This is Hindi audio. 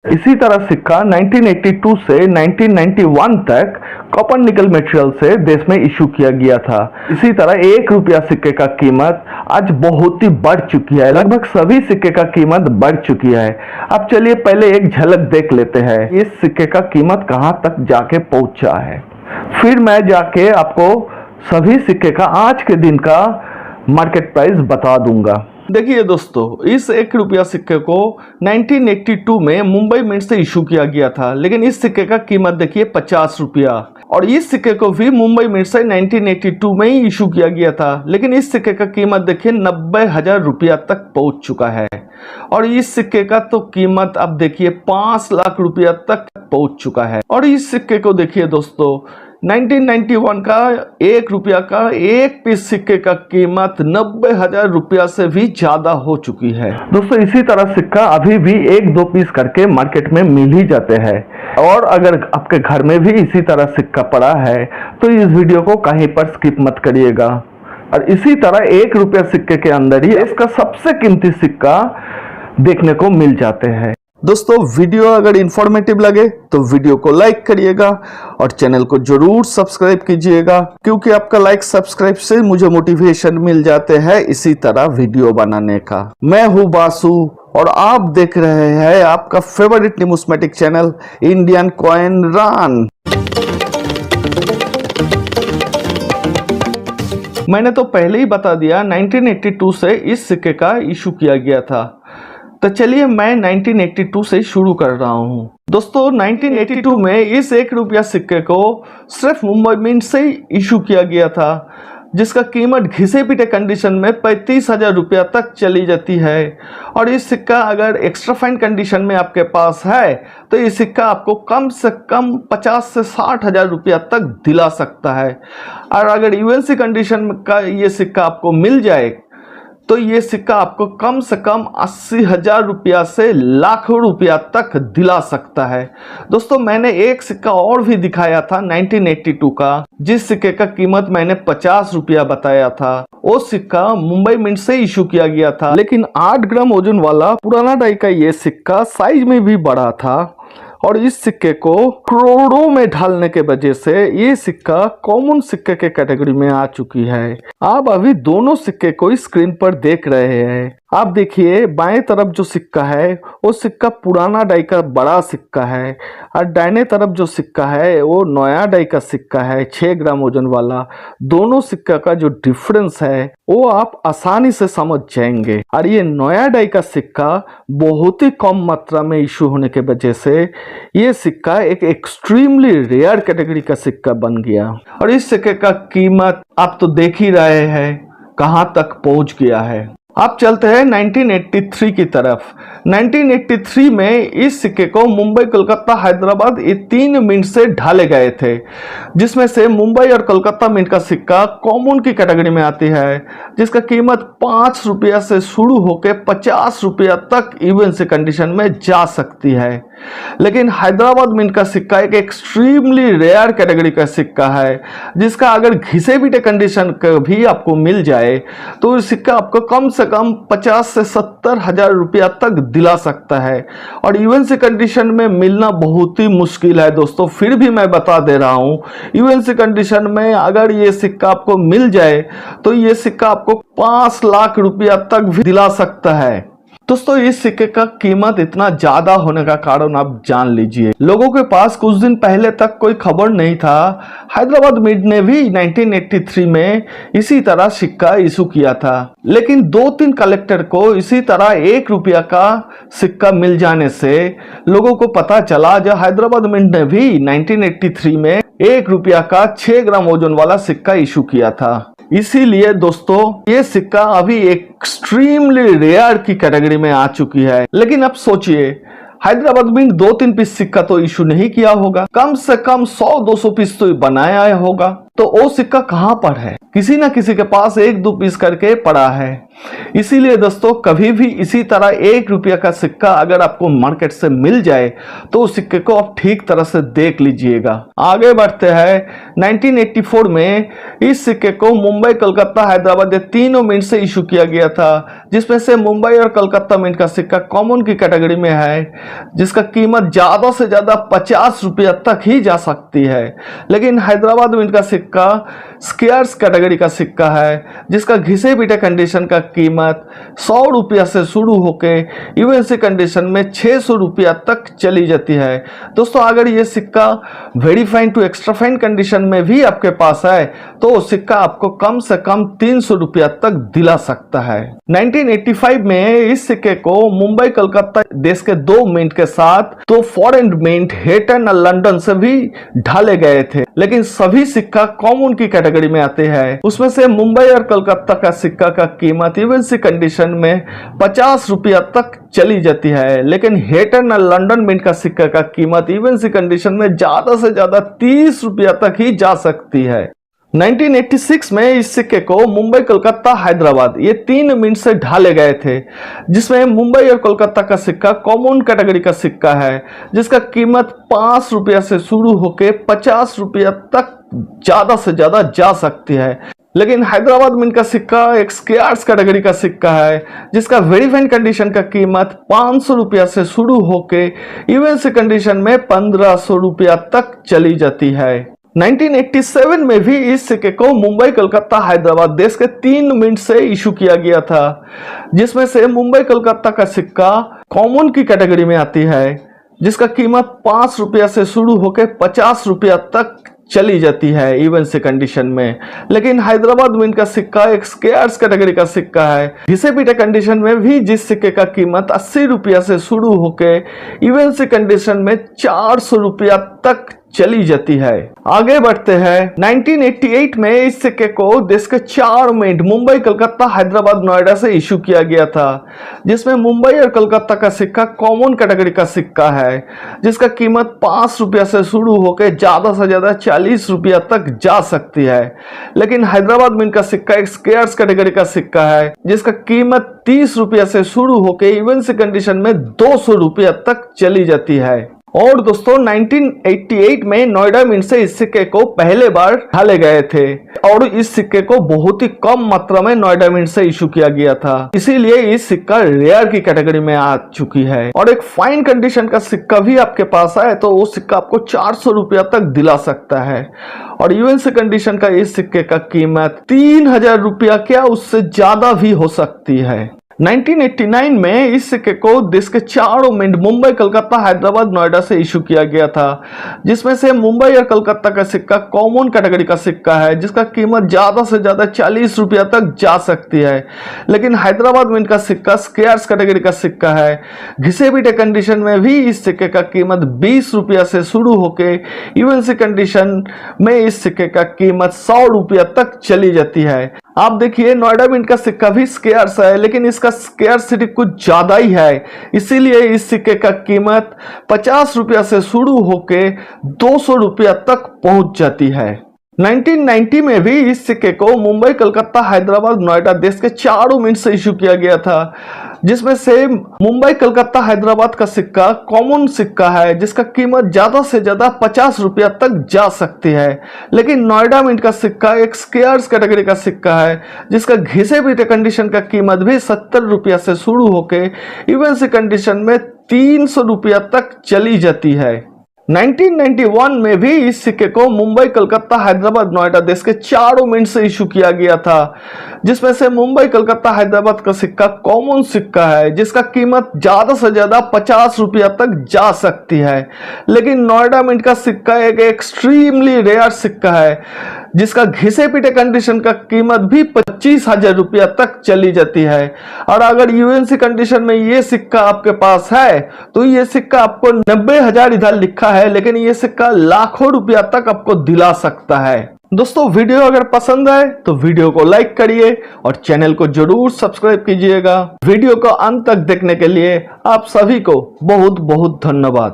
इसी तरह सिक्का 1982 से 1991 तक कॉपर निकल मटेरियल से देश में इशू किया गया था। इसी तरह 1 रुपया सिक्के का कीमत आज बहुत ही बढ़ चुकी है। लगभग सभी सिक्के का कीमत बढ़ चुकी है। अब चलिए पहले एक झलक देख लेते हैं इस सिक्के का कीमत कहां तक जाके पहुंचा है, फिर मैं जाके आपको सभी सिक्के का आज के दिन का मार्केट प्राइस बता दूंगा। देखिए दोस्तों, इस 1 रुपया सिक्के को 1982 में मुंबई मिंट से इशू किया गया था, लेकिन इस सिक्के का कीमत देखिए 50 रुपया। और इस सिक्के को भी मुंबई मिंट से 1982 में ही इशू किया गया था, लेकिन इस सिक्के का कीमत देखिए 90,000 रुपया तक पहुंच चुका है। और इस सिक्के का तो कीमत अब देखिए 5 लाख रुपया तक पहुंच चुका है। और इस सिक्के को देखिए दोस्तों, 1991 का 1 रुपया का एक पीस सिक्के का कीमत 90,000 रुपया से भी ज्यादा हो चुकी है। दोस्तों इसी तरह सिक्का अभी भी 1-2 पीस करके मार्केट में मिल ही जाते हैं। और अगर आपके घर में भी इसी तरह सिक्का पड़ा है तो इस वीडियो को कहीं पर स्किप मत करिएगा। और इसी तरह 1 रुपया सिक्के के अंदर ही इसका सबसे कीमती सिक्का देखने को मिल जाते हैं। दोस्तों वीडियो अगर इंफॉर्मेटिव लगे तो वीडियो को लाइक करिएगा और चैनल को जरूर सब्सक्राइब कीजिएगा, क्योंकि आपका लाइक सब्सक्राइब से मुझे मोटिवेशन मिल जाते हैं इसी तरह वीडियो बनाने का। मैं हूं बासु और आप देख रहे हैं आपका favourite pneumatic channel Indian coin run. मैंने तो पहले ही बता दिया 1982 से इस सिक्के का इशू किया गया था, तो चलिए मैं 1982 से शुरू कर रहा हूं। दोस्तों 1982 में इस 1 रुपया सिक्के को सिर्फ मुंबई मिंट से ही इशू किया गया था, जिसका कीमत घिसे पिटे कंडीशन में 35,000 रुपया तक चली जाती है। और इस सिक्का अगर एक्स्ट्रा फाइन कंडीशन में आपके पास है तो ये सिक्का आपको कम से कम 50 से 60,000 रुपया तक दिला सकता है। और अगर यूएनसी कंडीशन का ये सिक्का आपको मिल जाए तो ये सिक्का आपको कम से कम 80,000 रुपया से लाखों रुपया तक दिला सकता है। दोस्तों मैंने एक सिक्का और भी दिखाया था 1982 का, जिस सिक्के का कीमत मैंने 50 रुपया बताया था। वो सिक्का मुंबई मिंट से इशू किया गया था, लेकिन 8 ग्राम वजन वाला पुराना डाई का ये सिक्का साइज में भी बड़ा था। और इस सिक्के को करोड़ों में ढालने के वजह से ये सिक्का कॉमन सिक्के के कैटेगरी में आ चुकी है। आप अभी दोनों सिक्के को स्क्रीन पर देख रहे हैं। आप देखिए बाएं तरफ जो सिक्का है वो सिक्का पुराना डाई का बड़ा सिक्का है, और दाहिने तरफ जो सिक्का है वो नया डाई का सिक्का है 6 ग्राम वजन वाला। दोनों सिक्का का जो डिफरेंस है वो आप आसानी से समझ जाएंगे। और ये नया डाई का सिक्का बहुत ही कम मात्रा में इशू होने के वजह से ये सिक्का एक एक्सट्रीमली रेयर कैटेगरी का सिक्का बन गया। और इस सिक्के का कीमत आप तो देख ही रहे हैं कहां तक पहुंच गया है। आप चलते हैं 1983 की तरफ। 1983 में इस सिक्के को मुंबई, कोलकाता, हैदराबाद ये 3 मिंट से ढाले गए थे, जिसमें से मुंबई और कोलकाता मिंट का सिक्का कॉमन की कैटेगरी में आती है, जिसका कीमत 5 रुपया से शुरू होकर 50 रुपया तक इवन से कंडीशन में जा सकती है। लेकिन हैदराबाद मिंट का सिक्का एक एक्सट्रीमली रेयर कैटेगरी का सिक्का है, जिसका अगर घिसे पिटे कंडीशन का भी आपको मिल जाए तो इस सिक्का आपको कम से कम 50 से 70,000 रुपया तक दिला सकता है। और यूएनसी कंडीशन में मिलना बहुत ही मुश्किल है दोस्तों, फिर भी मैं बता दे रहा हूं यूएनसी कंडीशन में अगर ये सिक्का आपको मिल जाए तो ये सिक्का आपको 5 लाख रुपया तक भी दिला सकता है। दोस्तों इस सिक्के का कीमत इतना ज्यादा होने का कारण आप जान लीजिए। लोगों के पास कुछ दिन पहले तक कोई खबर नहीं था। हैदराबाद मिंट ने भी 1983 में इसी तरह सिक्का इशू किया था, लेकिन 2-3 कलेक्टर को इसी तरह 1 रुपया का सिक्का मिल जाने से लोगों को पता चला जो हैदराबाद मिंट ने भी 1983 में 1 रुपया का 6 ग्राम वजन वाला सिक्का इशू किया था। इसीलिए दोस्तों ये सिक्का अभी एक्सट्रीमली रेयर की कैटेगरी में आ चुकी है। लेकिन अब सोचिए हैदराबाद मिंट 2-3 पीस सिक्का तो इशू नहीं किया होगा, कम से कम 100-200 पीस तो बनाया होगा। तो वो सिक्का कहां पर है? किसी ना किसी के पास 1-2 पीस करके पड़ा है। इसीलिए दोस्तों कभी भी इसी तरह 1 रुपया का सिक्का अगर आपको मार्केट से मिल जाए तो उस सिक्के को आप ठीक तरह से देख लीजिएगा। आगे बढ़ते हैं। 1984 में इस सिक्के को मुंबई, कलकत्ता, हैदराबाद, ये तीनों मिंट से इशू किया गया था, जिसमें से मुंबई और कलकत्ता मिंट का सिक्का कॉमन की कैटेगरी में है, जिसका कीमत ज्यादा से ज्यादा 50 रुपया तक ही जा सकती है। लेकिन हैदराबाद मिंट का सिक्का स्केयर्स कैटेगरी का सिक्का है, जिसका घिसे पीटे कंडीशन का कीमत 100 रुपया से शुरू होकर यूएनसी कंडीशन में 600 रुपया तक चली जाती है। दोस्तों अगर ये सिक्का very fine to extra fine condition में भी आपके पास है तो सिक्का आपको कम से कम 300 रुपया तक दिला सकता है। 1985 में इस सिक्के को मुंबई, कलकत्ता देश के 2 मिंट के साथ 2 फॉरेन मिंट हेटन और लंदन से भी ढाले गए थे, लेकिन सभी सिक्का कॉमन की कैटेगरी में आते हैं। उसमें से मुंबई और कलकत्ता का सिक्का का कीमत यूएनसी कंडीशन में 50 रुपया तक चली जाती है, लेकिन हेटन और लंदन मिंट का सिक्का का कीमत यूएनसी कंडीशन में ज्यादा से ज्यादा 30 रुपया तक ही जा सकती है। 1986 में इस सिक्के को मुंबई, कलकत्ता, हैदराबाद ये 3 मिंट से ढाले गए थे, जिसमें मुंबई और कोलकाता का सिक्का कॉमन कैटेगरी का सिक्का है, जिसका कीमत 5 रुपया से शुरू होकर 50 रुपया तक ज्यादा से ज्यादा जा सकती है। लेकिन हैदराबाद मिंट का सिक्का एक स्केयर्स कैटेगरी का सिक्का है, जिसका वेरी फाइन कंडीशन का कीमत 500 रुपया से शुरू होकर यूएनसी कंडीशन में 1500 रुपया तक चली जाती है। 1987 में भी इस सिक्के को मुंबई, कलकत्ता, हैदराबाद देश के 3 मिंट से इशू किया गया था, जिसमें से मुंबई, कलकत्ता का सिक्का कॉमन की कैटेगरी में आती है, जिसका कीमत 5 रुपया से शुरू होकर 50 रुपया तक चली जाती है यूएनसी कंडीशन में। लेकिन हैदराबाद मिंट का सिक्का एक स्केयर्स कैटेगरी का सिक्का है, घिसे पीटे कंडीशन में भी जिस सिक्के का कीमत 80 रुपया से शुरू होकर यूएनसी कंडीशन में 400 रुपया तक चली जाती है। आगे बढ़ते हैं। 1988 में इस सिक्के को देश के 4 मिंट मुंबई, कलकत्ता, हैदराबाद, नोएडा से इशू किया गया था, जिसमें मुंबई और कलकत्ता का सिक्का कॉमन कैटेगरी का सिक्का है, जिसका कीमत 5 रुपया से शुरू होकर ज्यादा से ज्यादा 40 रुपया तक जा सकती है। लेकिन हैदराबाद मिंट का सिक्का एक स्केयर्स कैटेगरी का सिक्का है, जिसका कीमत 30 रुपया से शुरू होकर यूएनसी कंडीशन में 200 रुपया तक चली जाती है। और दोस्तों 1988 में नोएडा मिंट से इस सिक्के को पहले बार ढाले गए थे, और इस सिक्के को बहुत ही कम मात्रा में नोएडा मिंट से इशू किया गया था, इसीलिए इस सिक्का रेयर की कैटेगरी में आ चुकी है। और एक फाइन कंडीशन का सिक्का भी आपके पास है तो वो सिक्का आपको 400 रुपया तक दिला सकता है, और यूएनसी कंडीशन का इस सिक्के का कीमत 3000 रुपया क्या उससे ज्यादा भी हो सकती है। 1989 में इस सिक्के को देश के 4 मिंट मुंबई, कलकत्ता, हैदराबाद, नोएडा से इशू किया गया था, जिसमें से मुंबई और कलकत्ता का सिक्का कॉमन कैटेगरी का सिक्का है, जिसका कीमत ज्यादा से ज्यादा 40 रुपया तक जा सकती है। लेकिन हैदराबाद मिंट का सिक्का स्केयर्स कैटेगरी का सिक्का है, घिसे पीटे कंडीशन में भी इस सिक्के का कीमत 20 रुपया से शुरू होकर यूएनसी कंडीशन में इस सिक्के का कीमत 100 रुपया तक चली जाती है। आप देखिए नोएडा मिंट का सिक्का भी स्केयर्स है, लेकिन इसका स्केयर्सिटी कुछ ज्यादा ही है, इसीलिए इस सिक्के का कीमत 50 रुपया से शुरू होकर 200 रुपया तक पहुंच जाती है। 1990 में भी इस सिक्के को मुंबई, कलकत्ता, हैदराबाद, नोएडा देश के 4 मिंट से इशू किया गया था, जिसमें से मुंबई, कलकत्ता, हैदराबाद का सिक्का कॉमन सिक्का है, जिसका कीमत ज्यादा से ज्यादा 50 रुपया तक जा सकती है। लेकिन नोएडा मिंट का सिक्का एक स्केयर्स कैटेगरी का सिक्का है, जिसका घिसे पीटे कंडीशन का कीमत भी 70 रुपया से शुरू होकर यूएनसी कंडीशन में 300 रुपया तक चली जाती है। 1991 में भी इस सिक्के को मुंबई, कलकत्ता, हैदराबाद, नोएडा देश के 4 मिंट से इशू किया गया था, जिसमें से मुंबई, कलकत्ता, हैदराबाद का सिक्का कॉमन सिक्का है, जिसका कीमत ज्यादा से ज्यादा 50 रुपया तक जा सकती है। लेकिन नोएडा मिंट का सिक्का एक एक्सट्रीमली रेयर सिक्का है, जिसका घिसे पीटे कंडीशन का कीमत भी 25,000 रुपया तक चली जाती है। और अगर यूएनसी कंडीशन में ये सिक्का आपके पास है तो ये सिक्का आपको 90,000 इधर लिखा है, लेकिन ये सिक्का लाखों रुपया तक आपको दिला सकता है। दोस्तों वीडियो अगर पसंद आए तो वीडियो को लाइक करिए और चैनल को जरूर सब्सक्राइब कीजिएगा। वीडियो को अंत तक देखने के लिए आप सभी को बहुत बहुत धन्यवाद।